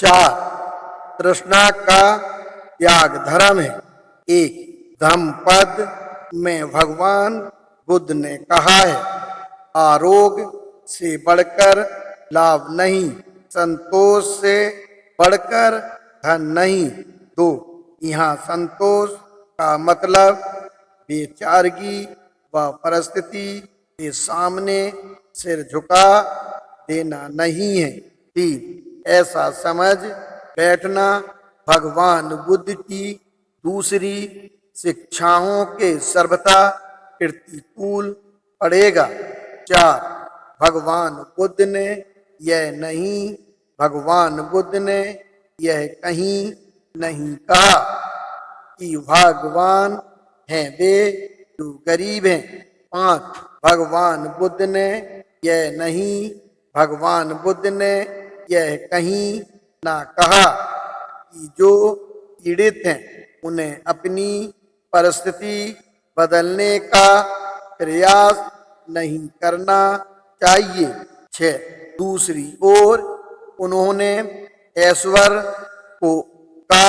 4. तृष्णा का त्याग धर्म है। 1. धम्मपद में भगवान बुद्ध ने कहा है, आरोग्य से बढ़कर लाभ नहीं, संतोष से बढ़कर धन नहीं। 2. यहाँ संतोष का मतलब बेचारगी व परिस्थिति के सामने सिर झुका देना नहीं है। 3. ऐसा समझ बैठना भगवान बुद्ध की दूसरी शिक्षाओं के सर्वथा प्रतिकूल पड़ेगा। 4. भगवान बुद्ध ने यह कहीं नहीं कहा कि भगवान हैं वे जो गरीब हैं। 5. भगवान बुद्ध ने यह कहीं ना कहा कि जो पीड़ित हैं उन्हें अपनी परिस्थिति बदलने का प्रयास नहीं करना चाहिए। 6. दूसरी ओर उन्होंने ऐश्वर्य का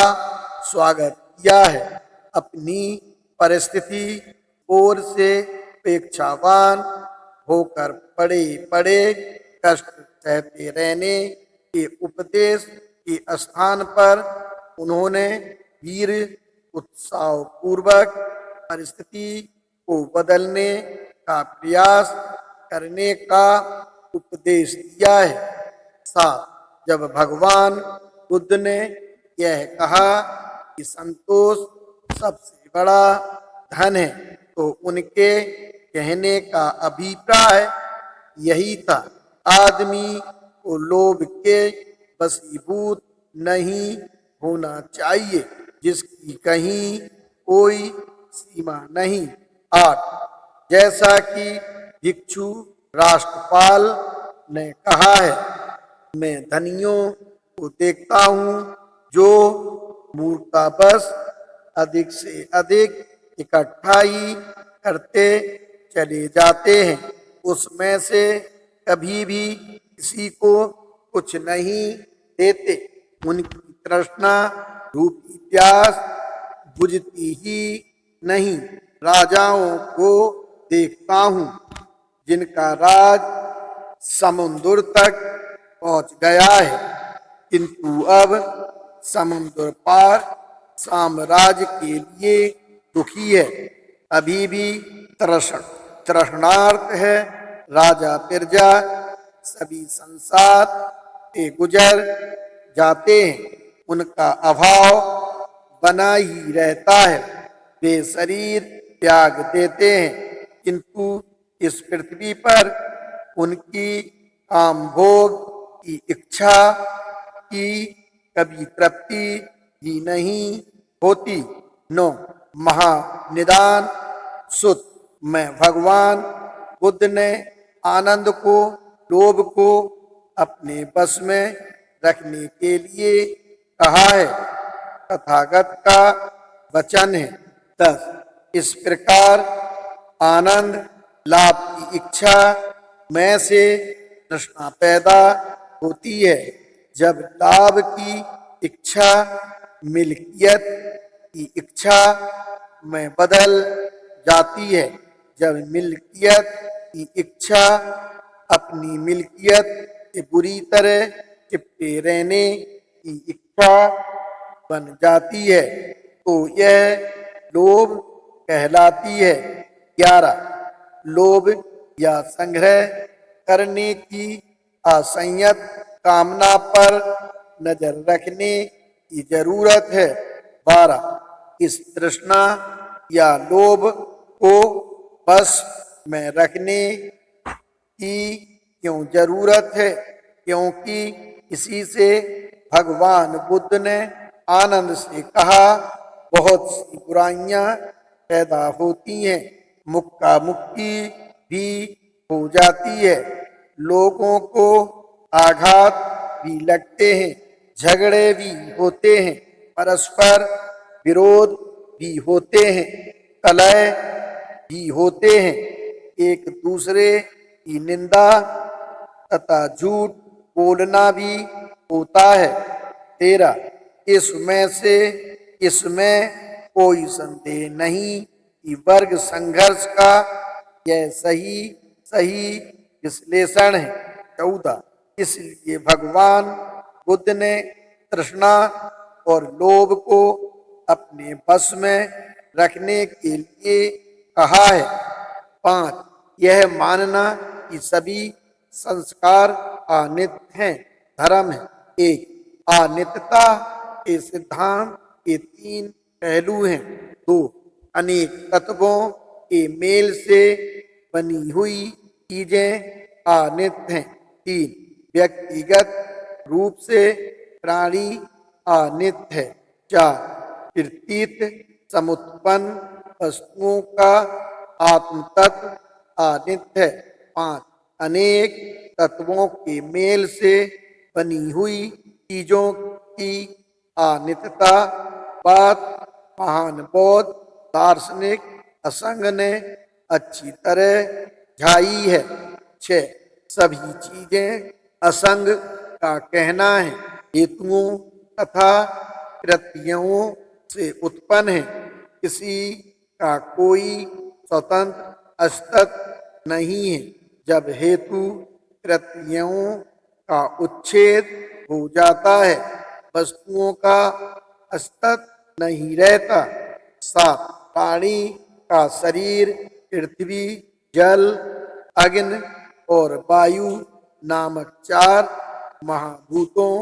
स्वागत किया है। अपनी परिस्थिति ओर से अपेक्षावान होकर बड़े बड़े कष्ट सहते रहने के उपदेश के स्थान पर उन्होंने वीर उत्साह पूर्वक परिस्थिति को बदलने का प्रयास करने का उपदेश दिया है। 7. जब भगवान बुद्ध ने यह कहा कि संतोष सबसे बड़ा धन है, तो उनके कहने का अभिप्राय यही था, आदमी को लोभ के वशीभूत नहीं होना चाहिए, जिसकी कहीं कोई सीमा नहीं। 8. जैसा कि भिक्षु राष्ट्रपाल ने कहा है, मैं धनियों को देखता हूँ जो मूर्खतावश अधिक से अधिक इकट्ठा ही करते चले जाते हैं, उसमें से कभी भी किसी को कुछ नहीं देते। उनकी तृष्णा रूपी प्यास बुझती ही नहीं। राजाओं को देखता हूँ जिनका राज समुद्र तक पहुँच गया है, किंतु अब समुद्र पार साम्राज्य के लिए दुखी है, अभी भी तृष्णार्त है। राजा प्रजा सभी संसार से गुजर जाते हैं, उनका अभाव बना ही रहता है, वे शरीर त्याग देते हैं, किंतु इस पृथ्वी पर उनकी काम भोग की इच्छा की कभी तृप्ति ही नहीं होती। 9. महानिदान सुत में भगवान बुद्ध ने आनंद को, लोभ को अपने बस में रखने के लिए कहा है, तथागत का वचन है। 10. इस प्रकार आनंद लाभ की इच्छा में से तृष्णा पैदा होती है। जब लाभ की इच्छा मिल्कियत की इच्छा में बदल जाती है, जब मिल्कियत की इच्छा अपनी मिल्कियत से बुरी तरह चिपटे रहने की इच्छा बन जाती है, तो यह लोभ कहलाती है। 11. लोभ या संग्रह करने की असंयत कामना पर नजर रखने की जरूरत है। 12. इस तृष्णा या लोभ को बस में रखने की क्यों जरूरत है? क्योंकि इसी से भगवान बुद्ध ने आनंद से कहा, बहुत सी बुराइयां पैदा होती हैं, मुक्का मुक्की भी हो जाती है, लोगों को आघात भी लगते हैं, झगड़े भी होते हैं, परस्पर विरोध भी होते हैं, कलह भी होते हैं, एक दूसरे की निंदा तथा झूठ बोलना भी होता है। 13 इसमें कोई संदेह नहीं कि वर्ग संघर्ष का यह सही सही विश्लेषण है। 14 इसलिए भगवान बुद्ध ने तृष्णा और लोभ को अपने बस में रखने के लिए कहा है। 5 यह मानना कि सभी संस्कार अनित्य हैं धर्म है। 1 अनित्यता के सिद्धांत के 3 पहलू हैं। 2 अनेक तत्वों के मेल से बनी हुई चीजें अनित्य हैं। 3 व्यक्तिगत रूप से प्राणी अनित्य है। 4 प्रतीत समुत्पन्न वस्तुओं का आत्म तत्व अनित्य है। 5 अनेक तत्वों के मेल से बनी हुई चीजों की अनित्यता बात महान बौद्ध दार्शनिक असंग ने अच्छी तरह झाई है। 6 सभी चीजें असंग का कहना है हेतुओं तथा कृत्यों से उत्पन्न है। किसी का कोई स्वतंत्र अस्तित्व नहीं है। जब हेतु कृत्यों का उच्छेद हो जाता है वस्तुओं का अस्तित्व नहीं रहता। 7 प्राणी का शरीर पृथ्वी जल अग्नि और वायु नामक 4 महाभूतों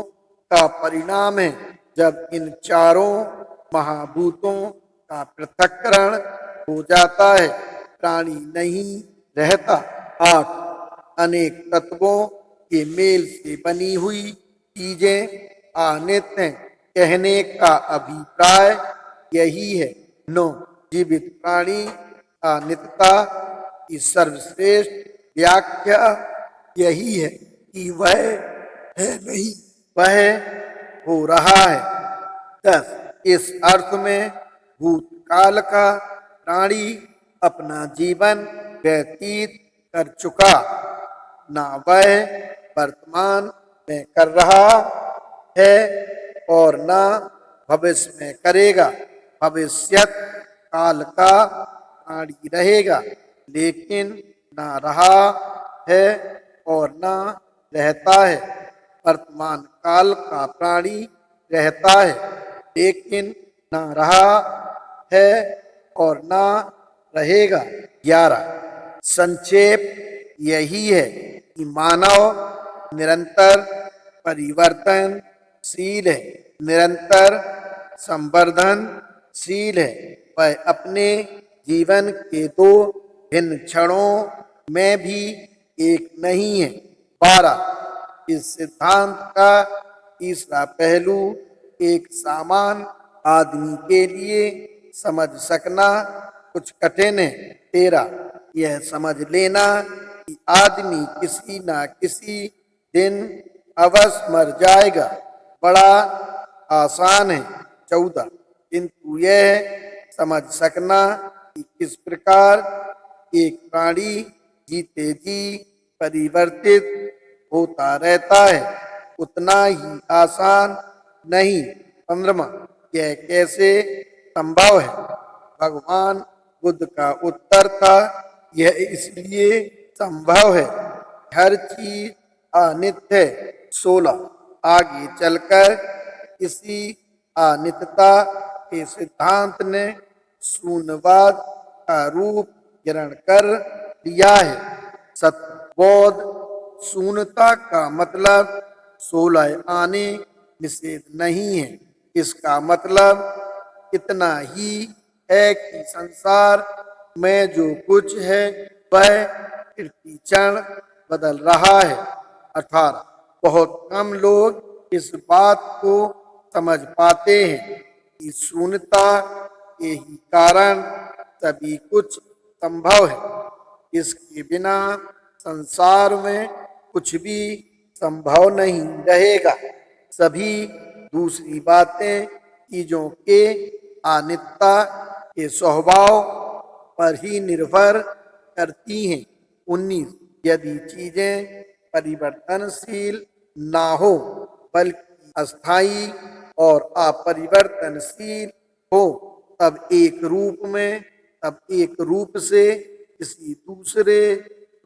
का परिणाम है। जब इन चारों महाभूतों का पृथक्करण हो जाता है प्राणी नहीं रहता। 8 अनेक तत्वों के मेल से बनी हुई चीजें अनित्य हैं कहने का अभिप्राय यही है। 9 जीवित प्राणी अनित्यता की सर्वश्रेष्ठ व्याख्या यही है कि वह है नहीं वह हो रहा है। 10 इस अर्थ में भूतकाल का प्राणी अपना जीवन व्यतीत कर चुका ना वह वर्तमान में कर रहा है और ना भविष्य में करेगा। भविष्यत काल का प्राणी रहेगा लेकिन ना रहा है और ना रहता है। वर्तमान काल का प्राणी रहता है लेकिन ना रहा है और ना रहेगा। 11 संक्षेप यही है कि मानव निरंतर परिवर्तनशील है निरंतर संवर्धनशील है। वह अपने जीवन के 2 भिन्न क्षणों में भी एक नहीं है। 12 इस सिद्धांत का तीसरा पहलू एक सामान्य आदमी के लिए समझ सकना कुछ कठिन है। 13 यह समझ लेना कि आदमी किसी न किसी दिन अवश्य मर जाएगा बड़ा आसान है। 14 किंतु यह समझ सकना कि किस प्रकार एक प्राणी जीते जी परिवर्तित होता रहता है उतना ही आसान नहीं। 15 यह कैसे संभव है। भगवान बुद्ध का उत्तर था यह इसलिए संभव है हर चीज अनित्य है। 16 आगे चलकर इसी अनित्यता के सिद्धांत ने शून्यवाद का रूप ग्रहण कर लिया है। सतबोध शून्यता का मतलब 16 आने निषेध नहीं है। इसका मतलब इतना ही है कि संसार में जो कुछ है वह प्रतिक्षण बदल रहा है। 18 बहुत कम लोग इस बात को समझ पाते हैं कि शून्यता के ही कारण सभी कुछ संभव है। इसके बिना संसार में कुछ भी संभव नहीं रहेगा। सभी दूसरी बातें चीजों के अनित्यता के स्वभाव पर ही निर्भर करती हैं। 19 यदि चीजें परिवर्तनशील ना हो बल्कि अस्थायी और अपरिवर्तनशील हो, तब एक रूप से किसी दूसरे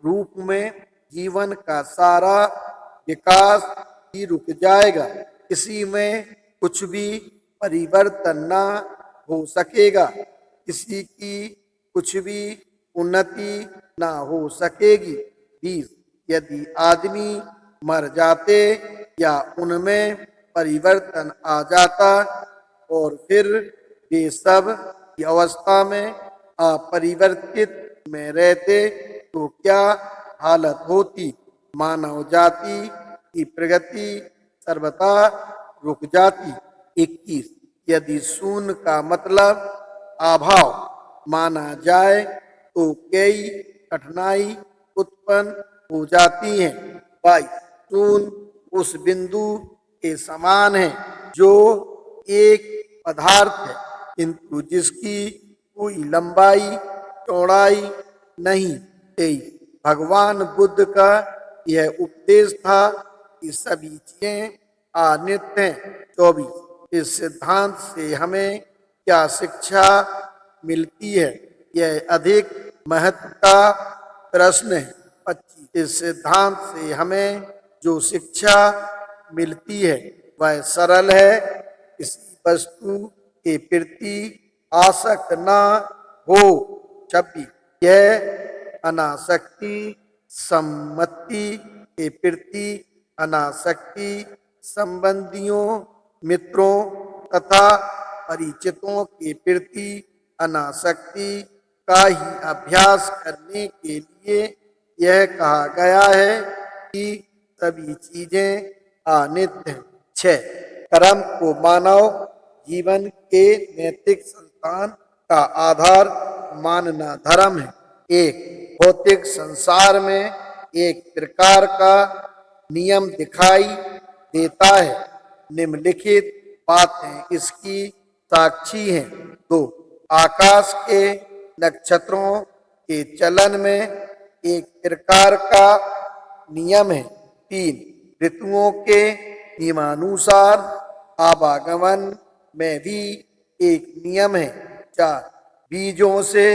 रूप में जीवन का सारा विकास ही रुक जाएगा। किसी में कुछ भी परिवर्तन ना हो सकेगा, किसी की कुछ भी उन्नति ना हो सकेगी। 20 यदि आदमी मर जाते या उनमें परिवर्तन आ जाता और फिर वे सब की अवस्था में अपरिवर्तित में रहते तो क्या हालत होती? मानव जाति की प्रगति सर्वथा रुक जाती। 21 यदि शून्य का मतलब अभाव माना जाए तो कई कठिनाई उत्पन्न हो जाती हैं। 22 शून्य उस बिंदु के समान है जो एक पदार्थ है किंतु जिसकी कोई लंबाई चौड़ाई नहीं। 23 भगवान बुद्ध का यह उपदेश था कि सभी चीजें अनित्य हैं। 24 इस सिद्धांत से हमें क्या शिक्षा मिलती है? यह अधिक महत्व का प्रश्न है। 25 इस सिद्धांत से हमें जो शिक्षा मिलती है वह सरल है, किसी वस्तु के प्रति आसक्त ना हो। 26 यह अनासक्ति सम्मति के प्रति अनासक्ति संबंधियों मित्रों तथा परिचितों के प्रति अनासक्ति का ही अभ्यास करने के लिए यह कहा गया है कि सभी चीजें अनित्य हैं। 6 कर्म को मानव जीवन के नैतिक संस्थान का आधार मानना धर्म है। एक भौतिक संसार में एक प्रकार का नियम दिखाई देता है, निम्नलिखित बातें इसकी साक्षी हैं। 2 आकाश के नक्षत्रों के चलन में एक प्रकार का नियम है। 3 ऋतुओं के नियमानुसार आवागमन में भी एक नियम है। 4 बीजों से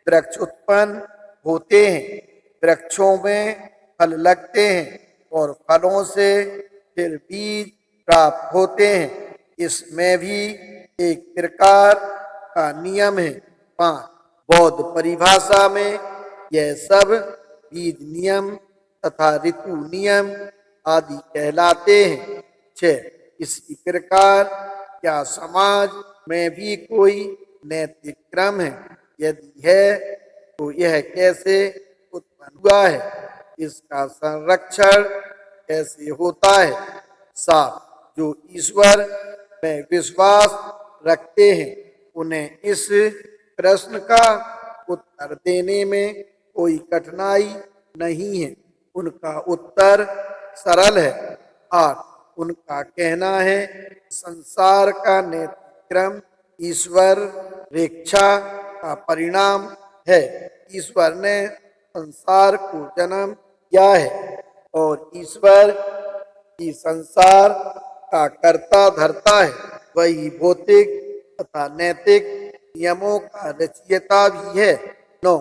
वृक्ष उत्पन्न होते हैं, वृक्षों में फल लगते हैं और फलों से फिर बीज प्राप्त होते हैं, इसमें भी एक प्रकार का नियम है। 5 बौद्ध परिभाषा में यह सब बीज नियम तथा ऋतु नियम आदि कहलाते हैं। 6 इसी प्रकार क्या समाज में भी कोई नैतिक क्रम है? यदि है तो यह कैसे उत्पन्न हुआ है? इसका संरक्षण कैसे होता है? 7 जो ईश्वर में विश्वास रखते हैं उन्हें इस प्रश्न का उत्तर देने में कोई कठिनाई नहीं है, उनका उत्तर सरल है। 8 उनका कहना है संसार का नैतिक क्रम ईश्वर रेक्षा का परिणाम है। ईश्वर ने संसार को जन्म दिया है और ईश्वर ही संसार का कर्ता धर्ता है, वही भौतिक तथा नैतिक नियमों का रचयिता भी है। 9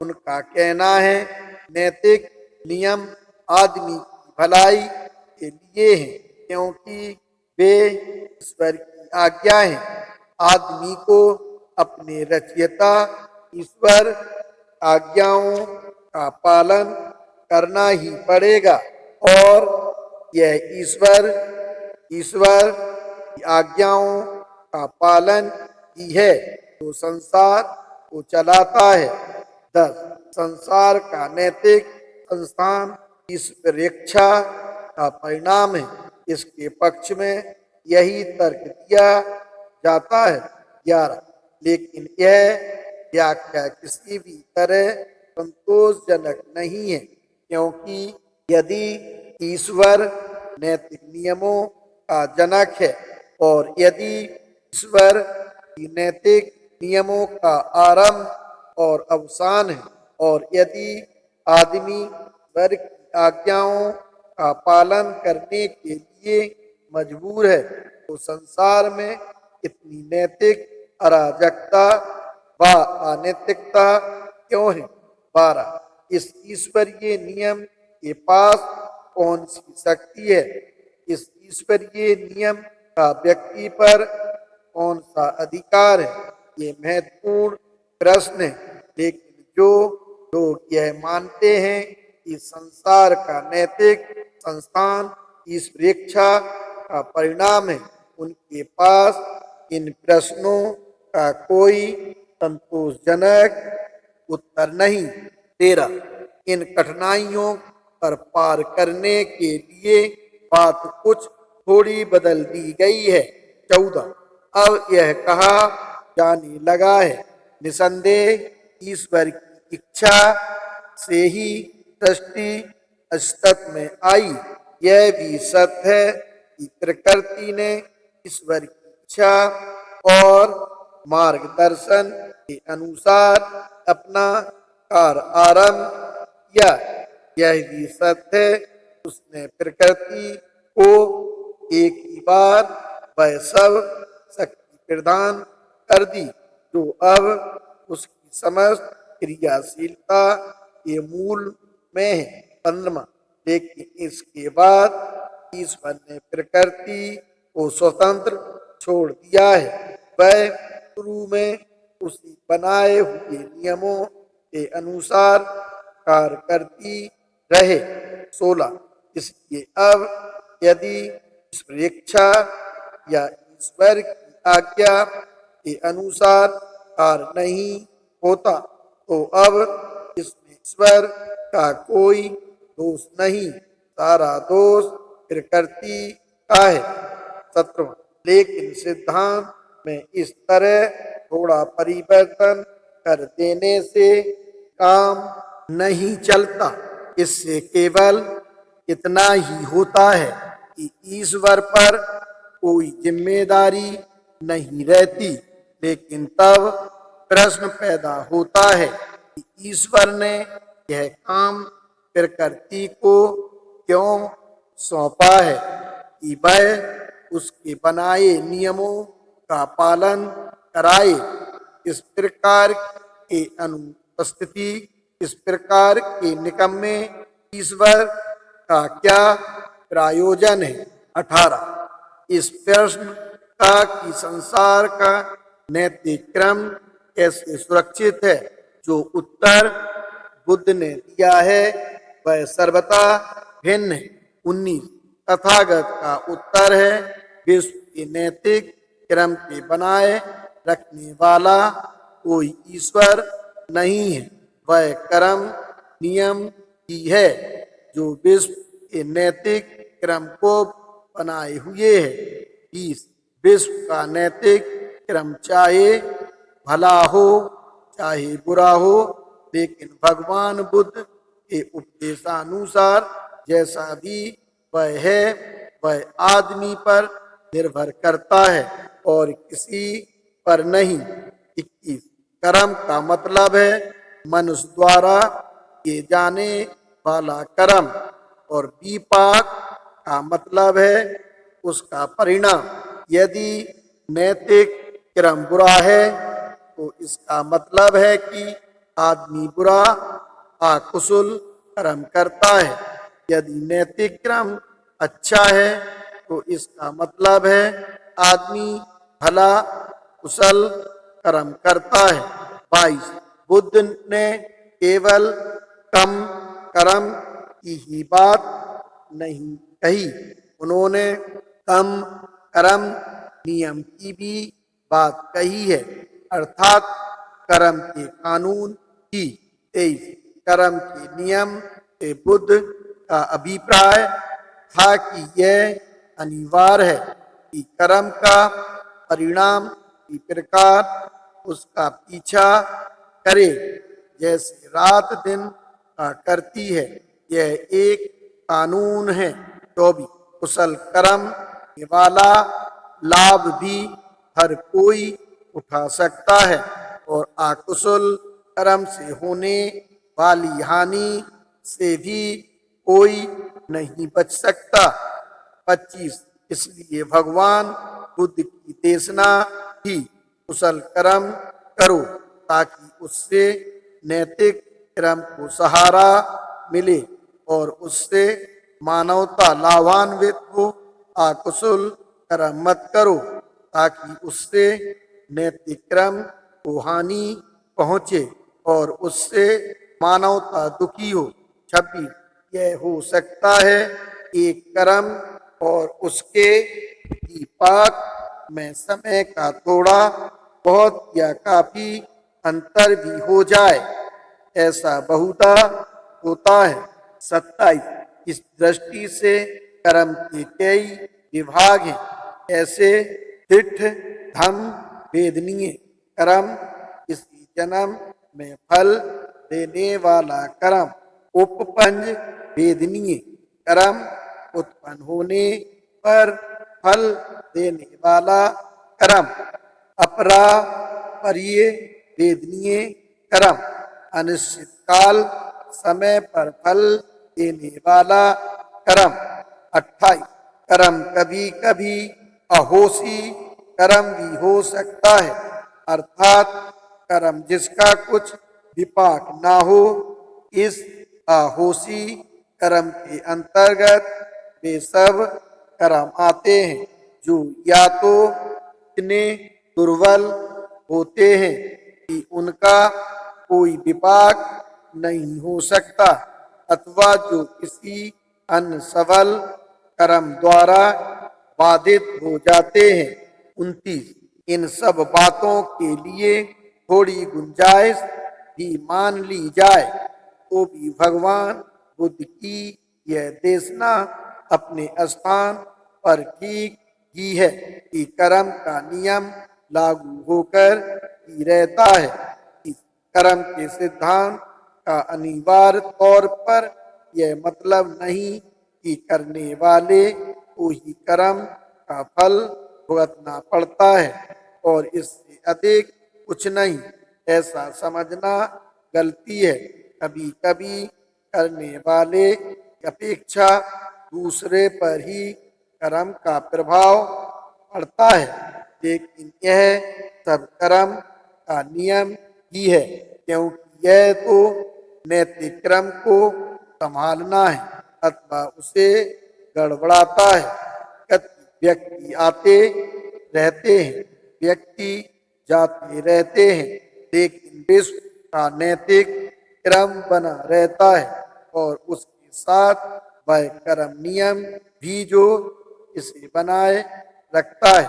उनका कहना है नैतिक नियम आदमी की भलाई के लिए हैं क्योंकि वे ईश्वर की आज्ञा है। आदमी को अपने रचयिता ईश्वर आज्ञाओं का पालन करना ही पड़ेगा और यह ईश्वर की आज्ञाओं का पालन ही है जो संसार को चलाता है। 10 संसार का नैतिक संस्थान ईश्वर इच्छा का परिणाम है, इसके पक्ष में यही तर्क दिया जाता है। 11 लेकिन यह व्याख्या किसी भी तरह संतोषजनक नहीं है क्योंकि यदि ईश्वर नैतिक नियमों का जनक है और यदि ईश्वर की नैतिक नियमों का आरंभ और अवसान है और यदि आदमी ईश्वर की आज्ञाओं का पालन करने के लिए मजबूर है तो संसार में इतनी नैतिक अराजकता व अनैतिकता क्यों है? 12 इस ईश्वरीय नियम के पास कौन सी शक्ति है? इस ईश्वरीय नियम का व्यक्ति पर कौन सा अधिकार है? ये महत्वपूर्ण प्रश्न है। लेकिन जो लोग यह मानते हैं कि संसार का नैतिक संस्थान ईश्वर इच्छा का परिणाम है, उनके पास इन प्रश्नों का कोई संतोषजनक उत्तर नहीं। 13 इन कठिनाइयों पर पार करने के लिए बात कुछ थोड़ी बदल दी गई है। 14 अब यह कहा जाने लगा है, निसंदेह ईश्वर की इच्छा से ही सृष्टि अस्तित्व में आई। यह भी सत्य है कि प्रकृति ने ईश्वर की इच्छा और मार्गदर्शन के अनुसार अपना कार्य आरंभ किया। यह भी सत्य है उसने प्रकृति को एक ही बार वह सब शक्ति प्रदान कर दी जो अब उसकी समस्त क्रियाशीलता के मूल में है। 15 लेकिन इसके बाद ईश्वर ने प्रकृति को स्वतंत्र छोड़ दिया है, वह शुरू में उसी बनाए हुए नियमों के अनुसार कार्य करती रहे। 16 इसलिए अब यदि ईश्वर इच्छा या ईश्वर की आज्ञा के अनुसार कार्य नहीं होता तो अब इसमें ईश्वर का कोई दोष नहीं, सारा दोष प्रकृति का है। 17 लेकिन सिद्धांत में इस तरह थोड़ा परिवर्तन कर देने से काम नहीं चलता। इससे केवल इतना ही होता है कि ईश्वर पर कोई जिम्मेदारी नहीं रहती, लेकिन तब प्रश्न पैदा होता है कि ईश्वर ने यह काम प्रकृति को क्यों सौंपा है कि वह उसके बनाए नियमों का पालन कराए। इस प्रकार के अनुपस्थिति, इस प्रकार के निकम्मे ईश्वर का क्या प्रयोजन है? 18 इस प्रश्न का कि संसार का नैतिक क्रम कैसे सुरक्षित है, जो उत्तर बुद्ध ने दिया है वह सर्वथा भिन्न है। 19 तथागत का उत्तर है, विश्व के नैतिक क्रम के बनाए रखने वाला कोई ईश्वर नहीं है, वह कर्म नियम ही है जो विश्व के नैतिक क्रम को बनाए हुए है। 20 विश्व का नैतिक क्रम चाहे भला हो चाहे बुरा हो, लेकिन भगवान बुद्ध के उपदेशानुसार जैसा भी वह है वह आदमी पर निर्भर करता है और किसी पर नहीं। 21 कर्म का मतलब है मनुष्य द्वारा किए जाने वाला कर्म और विपाक का मतलब है उसका परिणाम। यदि नैतिक कर्म बुरा है तो इसका मतलब है कि आदमी बुरा अकुशल कर्म करता है। यदि नैतिक कर्म अच्छा है तो इसका मतलब है आदमी भला कुशल कर्म करता है। 22 बुद्ध ने केवल कम कर्म की ही बात नहीं कही, उन्होंने कम कर्म नियम की भी बात कही है, अर्थात कर्म के कानून की। 23 कर्म के नियम से बुद्ध का अभिप्राय था कि यह अनिवार्य है कि कर्म का परिणाम की प्रकार उसका पीछा करे, जैसे रात दिन का करती है। यह एक कानून है। 24 कुशल कर्म वाला लाभ भी हर कोई उठा सकता है और अकुशल कर्म से होने वाली हानि से भी कोई नहीं बच सकता। 25 इसलिए भगवान बुद्ध की देशना ही कुशल कर्म करो ताकि उससे नैतिक कर्म को सहारा मिले और उससे मानवता लाभान्वित हो। अकुशल कर्म मत करो ताकि उससे नैतिक कर्म को हानि पहुंचे और उससे मानवता दुखी हो। 26 यह हो सकता है एक कर्म और उसके विपाक में समय का थोड़ा बहुत या काफी अंतर भी हो जाए, ऐसा बहुधा होता है। 27 इस दृष्टि से कर्म के कई विभाग हैं, ऐसे तिठ धम वेदनीय कर्म, इसी जन्म में फल देने वाला कर्म, उपपंज वेदनीय कर्म, उत्पन्न होने पर फल देने वाला कर्म, अपरा परिये वेदनीय कर्म, अनिश्चित काल समय पर फल देने वाला कर्म। 28 कर्म कभी कभी अहोसी कर्म भी हो सकता है, अर्थात कर्म जिसका कुछ विपाक ना हो। इस अहोसी कर्म के अंतर्गत वे सब कर्म आते हैं जो या तो इतने दुर्बल होते हैं कि उनका कोई विपाक नहीं हो सकता, अथवा जो किसी अन्य सबल कर्म द्वारा बाधित हो जाते हैं। 29 इन सब बातों के लिए थोड़ी गुंजाइश भी मान ली जाए तो भी भगवान बुद्ध की यह देशना अपने स्थान पर ठीक ही है कि कर्म का नियम लागू होकर ही रहता है। इस कर्म के सिद्धांत का अनिवार्य तौर पर यह मतलब नहीं कि करने वाले को ही कर्म का फल भुगतना पड़ता है और इससे अधिक कुछ नहीं, ऐसा समझना गलती है। कभी कभी करने वाले की अपेक्षा दूसरे पर ही कर्म का प्रभाव पड़ता है, लेकिन यह सब कर्म का नियम ही है, क्योंकि यह तो नैतिक कर्म को संभालना है अथवा उसे गड़बड़ाता है। व्यक्ति आते रहते हैं, व्यक्ति जाते रहते हैं, लेकिन विश्व का नैतिक क्रम बना रहता है और उसके साथ वह कर्म नियम भी जो इसे बनाए रखता है।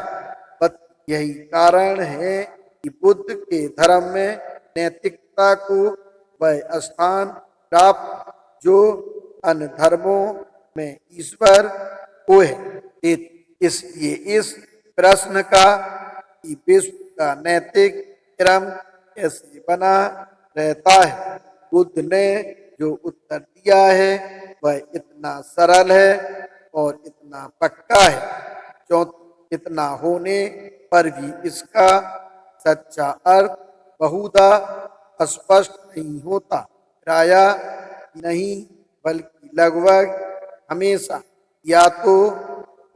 बस यही कारण है कि बुद्ध के धर्म में नैतिकता को वह स्थान प्राप्त जो अन्य धर्मों में ईश्वर को है। इसलिए इस प्रश्न का कि विश्व का नैतिक क्रम कैसे बना रहता है, बुद्ध ने जो उत्तर दिया है वह इतना सरल है और इतना पक्का है, क्योंकि इतना होने पर भी इसका सच्चा अर्थ बहुधा स्पष्ट नहीं होता। प्रायः नहीं बल्कि लगभग हमेशा या तो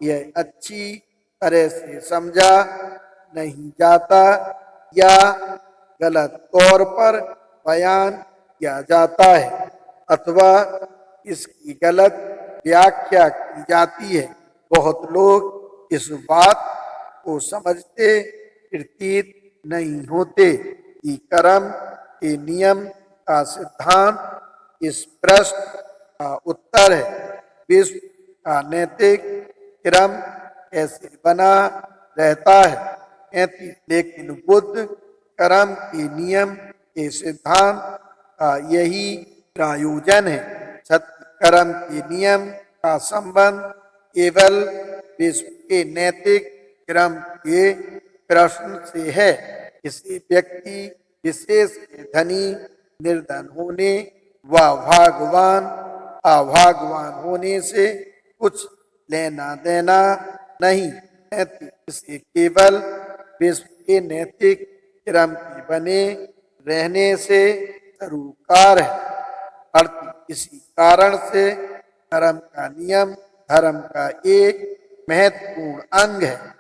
यह अच्छी तरह से समझा नहीं जाता या गलत तौर पर बयान किया जाता है अथवा इसकी गलत व्याख्या की जाती है। बहुत लोग इस बात को समझते प्रतीत नहीं होते कि कर्म के नियम का सिद्धांत इस प्रश्न का उत्तर है, विश्व का नैतिक क्रम कैसे बना रहता है। लेकिन बुद्ध कर्म के नियम के सिद्धांत का यही प्रायोजन है। कर्म के नियम का संबंध केवल विश्व के नैतिक क्रम के प्रश्न से है। किसी व्यक्ति विशेष के धनी निर्धन होने व भागवान अभागवान होने से कुछ लेना देना नहीं, इसे केवल विश्व के नैतिक क्रम के बने रहने से सरोकार है। अर्थ इसी कारण से कर्म का नियम धर्म का एक महत्वपूर्ण अंग है।